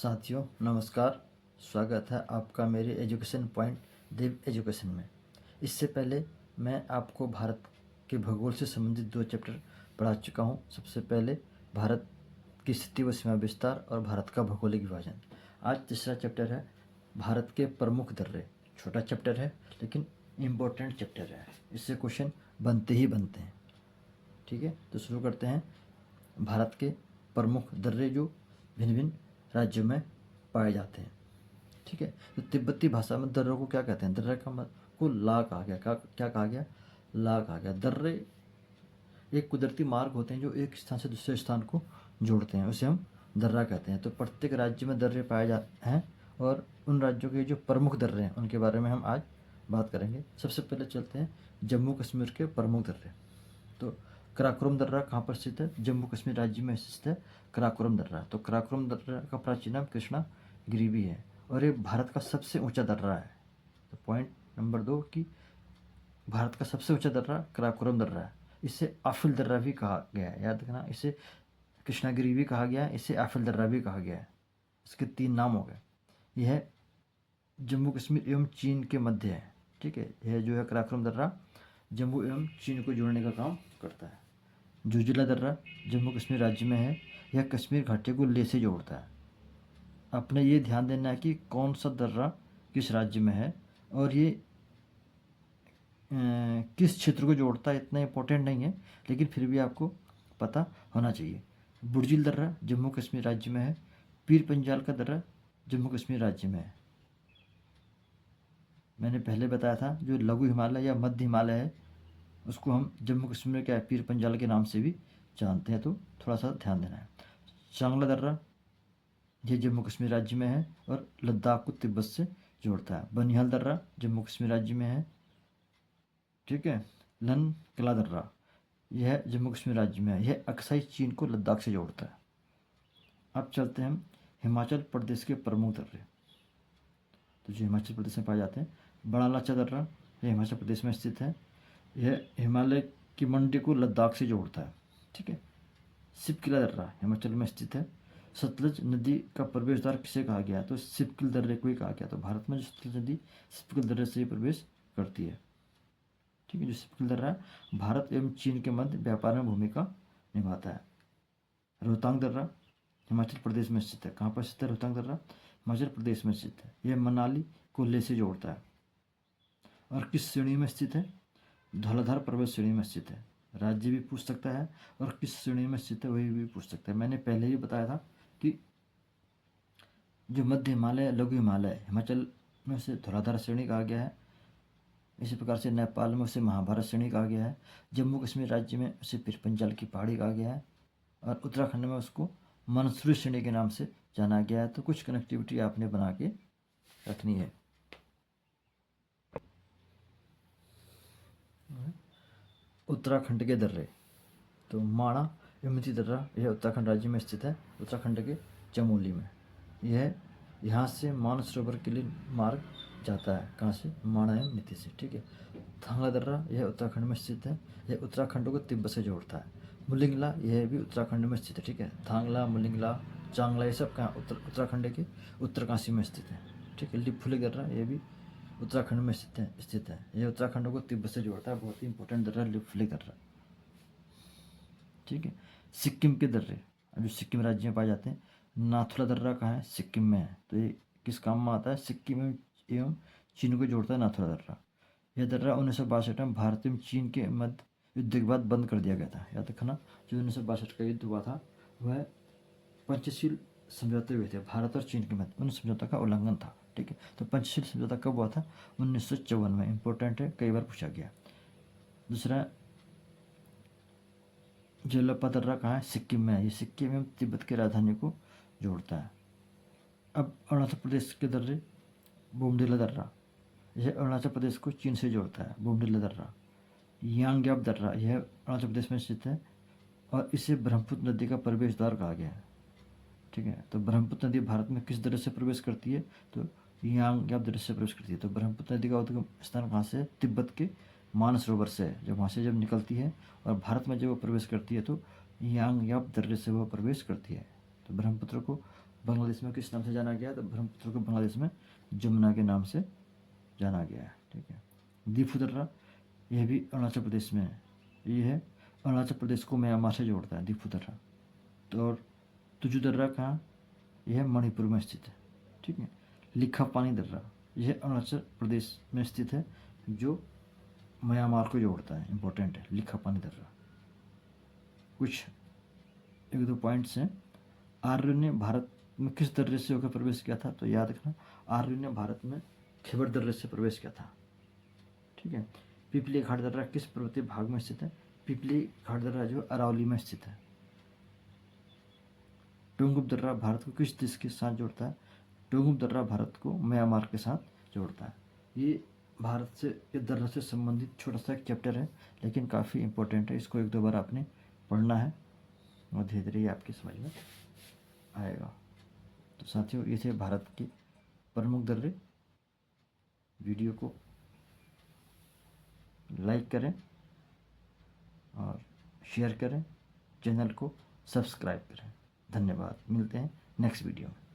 साथियों नमस्कार। स्वागत है आपका मेरे एजुकेशन पॉइंट देव एजुकेशन में। इससे पहले मैं आपको भारत के भूगोल से संबंधित 2 चैप्टर पढ़ा चुका हूँ। सबसे पहले भारत की स्थिति व सीमा विस्तार और भारत का भौगोलिक विभाजन। आज तीसरा चैप्टर है भारत के प्रमुख दर्रे। छोटा चैप्टर है लेकिन इम्पोर्टेंट चैप्टर है, इससे क्वेश्चन बनते ही बनते हैं। ठीक है, तो शुरू करते हैं। भारत के प्रमुख दर्रे जो भिन्न भिन्न राज्यों में पाए जाते हैं। ठीक है, तो तिब्बती भाषा में दर्रों को क्या कहते हैं? दर्रे का मतलब को ला कहा गया। क्या कहा गया? ला कहा गया। दर्रे एक कुदरती मार्ग होते हैं जो एक स्थान से दूसरे स्थान को जोड़ते हैं, उसे हम दर्रा कहते हैं। तो प्रत्येक राज्य में दर्रे पाए जाते हैं और उन राज्यों के जो प्रमुख दर्रे हैं उनके बारे में हम आज बात करेंगे। सबसे पहले चलते हैं जम्मू कश्मीर के प्रमुख दर्रे। तो कराकोरम दर्रा कहाँ पर स्थित है? जम्मू कश्मीर राज्य में स्थित है कराकोरम दर्रा। तो कराकोरम दर्रा का प्राचीन नाम कृष्णा गिरिवी है और ये भारत का सबसे ऊंचा दर्रा है। तो पॉइंट नंबर 2 कि भारत का सबसे ऊंचा दर्रा कराकोरम दर्रा है। इसे आफिल दर्रा भी कहा गया है, याद रखना। इसे कृष्णागिरी भी कहा गया है, इसे आफिल दर्रा भी कहा गया है। इसके 3 नाम हो गए। यह जम्मू कश्मीर एवं चीन के मध्य है। ठीक है, यह जो है कराकोरम दर्रा जम्मू एवं चीन को जोड़ने का काम करता है। जोजिला दर्रा जम्मू कश्मीर राज्य में है। यह कश्मीर घाटी को लेह से जोड़ता है। अपने ये ध्यान देना है कि कौन सा दर्रा किस राज्य में है और ये किस क्षेत्र को जोड़ता है, इतना इम्पोर्टेंट नहीं है, लेकिन फिर भी आपको पता होना चाहिए। बुर्जिल दर्रा जम्मू कश्मीर राज्य में है। पीर पंजाल का दर्रा जम्मू कश्मीर राज्य में है। मैंने पहले बताया था जो लघु हिमालय या मध्य हिमालय है उसको हम जम्मू कश्मीर में क्या है, पीर पंजाल के नाम से भी जानते हैं, तो थोड़ा सा ध्यान देना है। चांगला दर्रा ये जम्मू कश्मीर राज्य में है और लद्दाख को तिब्बत से जोड़ता है। बनिहाल दर्रा जम्मू कश्मीर राज्य में है। ठीक है, लन किला दर्रा यह जम्मू कश्मीर राज्य में है। यह अक्साई चीन को लद्दाख से जोड़ता है। अब चलते हैं हम हिमाचल प्रदेश के प्रमुख दर्रे। तो जो हिमाचल प्रदेश में पाए जाते हैं, बड़ा लाचा दर्रा यह हिमाचल प्रदेश में स्थित है। यह हिमालय की मंडी को लद्दाख से जोड़ता है। ठीक है, सिपकिला दर्रा हिमाचल में स्थित है। सतलज नदी का प्रवेश द्वार किसे कहा गया? तो सिपकिल दर्रे को ही कहा गया। तो भारत में जो सतलज नदी सिपकिल दर्रे से ही प्रवेश करती है। ठीक है, जो सिपकिल दर्रा भारत एवं चीन के मध्य व्यापार में भूमिका निभाता है। रोहतांग दर्रा हिमाचल प्रदेश में स्थित है। कहाँ पर स्थित है रोहतांग दर्रा? हिमाचल प्रदेश में स्थित है। यह मनाली को लेह से जोड़ता है। और किस श्रेणी में स्थित है? धौलाधार पर्वत श्रेणी में स्थित है। राज्य भी पूछ सकता है और किस श्रेणी में स्थित है वही भी पूछ सकता है। मैंने पहले ही बताया था कि जो मध्य हिमालय लघु हिमालय हिमाचल में उसे धौलाधार श्रेणी कहा गया है। इसी प्रकार से नेपाल में उसे महाभारत श्रेणी कहा गया है। जम्मू कश्मीर राज्य में उसे पीर पंजाल की पहाड़ी कहा गया है और उत्तराखंड में उसको मनसूरी श्रेणी के नाम से जाना गया है। तो कुछ कनेक्टिविटी आपने बना के रखनी है। उत्तराखंड के दर्रे, तो माणा विमुति दर्रा यह उत्तराखंड राज्य में स्थित है, उत्तराखंड के चमोली में। यह यहाँ से मानसरोवर के लिए मार्ग जाता है। कहाँ से? माणा एवं नीति से। ठीक है, थांगला दर्रा यह उत्तराखंड में स्थित है। यह उत्तराखंड को तिब्बत से जोड़ता है। मुलिंगला यह भी उत्तराखंड में स्थित है। ठीक है, थांगला, मुलिंगला, चांगला ये सब कहाँ? उत्तराखंड के उत्तरकाशी में स्थित है। ठीक है, लिपुलेख दर्रा यह भी उत्तराखंड में स्थित है। यह उत्तराखंड को तिब्बत से जोड़ता है। बहुत ही इंपॉर्टेंट दर्रा लिपुलेख दर्रा। ठीक है, सिक्किम के दर्रे जो सिक्किम राज्य में पाए जाते हैं। नाथुला दर्रा कहाँ है? सिक्किम में है। तो ये किस काम में आता है? सिक्किम एवं चीन को जोड़ता है नाथुला दर्रा। यह दर्रा 1962 में भारत एवं चीन के मध्य युद्ध के बाद बंद कर दिया गया था। याद रखना, जो 1962 का युद्ध हुआ था वह पंचशील समझौते हुए थे भारत और चीन के मध्य। उन समझौता का उल्लंघन था। ठीक है, तो पंचशील समझौता कब हुआ था? 1954 में। इंपॉर्टेंट है, कई बार पूछा गया। दूसरा जेलप्पा दर्रा कहाँ है? सिक्किम में है। ये सिक्किम एवं तिब्बत की राजधानी को जोड़ता है। अब अरुणाचल प्रदेश के दर्रे, बोमडिला दर्रा यह अरुणाचल प्रदेश को चीन से जोड़ता है। बोमडिला दर्रा। यांग्याप दर्रा यह अरुणाचल प्रदेश में स्थित है और इसे ब्रह्मपुत्र नदी का प्रवेश द्वार कहा गया है। ठीक है, तो ब्रह्मपुत्र नदी भारत में किस दर्रे से प्रवेश करती है? तो यांग्याप दर्रे से प्रवेश करती है। तो ब्रह्मपुत्र नदी का उद्गम स्थान कहाँ से? तिब्बत के मानसरोवर से है। जब वहाँ से जब निकलती है और भारत में जब वो प्रवेश करती है तो यांग्याप दर्रे से वह प्रवेश करती है। तो ब्रह्मपुत्र को बांग्लादेश में किस नाम से जाना गया? तो ब्रह्मपुत्र को बांग्लादेश में जमुना के नाम से जाना गया है। ठीक है। दीफू दर्रा, यह भी अरुणाचल प्रदेश में है। ये है अरुणाचल प्रदेश को म्यांमार से जोड़ता है दीफू दर्रा। तो और तुजू दर्रा कहाँ? यह मणिपुर में स्थित है। ठीक है। लिखा पानी दर्रा, यह अरुणाचल प्रदेश में स्थित है, जो म्यांमार को जोड़ता है। इंपॉर्टेंट है लिखा पानी दर्रा। कुछ एक दो पॉइंट्स हैं। आर्य ने भारत में किस दर्रे से होकर प्रवेश किया था? तो याद रखना, आर्य ने भारत में खैबर दर्रे से प्रवेश किया था। ठीक है। पिपली घाट दर्रा किस पर्वतीय भाग में स्थित है? पिपली घाट दर्रा जो अरावली में स्थित है। टोंगुप दर्रा भारत को किस देश के साथ जोड़ता है? टोंगुप दर्रा भारत को म्यांमार के साथ जोड़ता है। ये भारत से, ये दर्रा से संबंधित छोटा सा एक चैप्टर है, लेकिन काफ़ी इंपॉर्टेंट है। इसको एक दो बार आपने पढ़ना है और धीरे धीरे ये आपकी समझ में आएगा। तो साथियों, ये थे भारत के प्रमुख दर्रे। वीडियो को लाइक करें और शेयर करें, चैनल को सब्सक्राइब करें। धन्यवाद। मिलते हैं नेक्स्ट वीडियो में।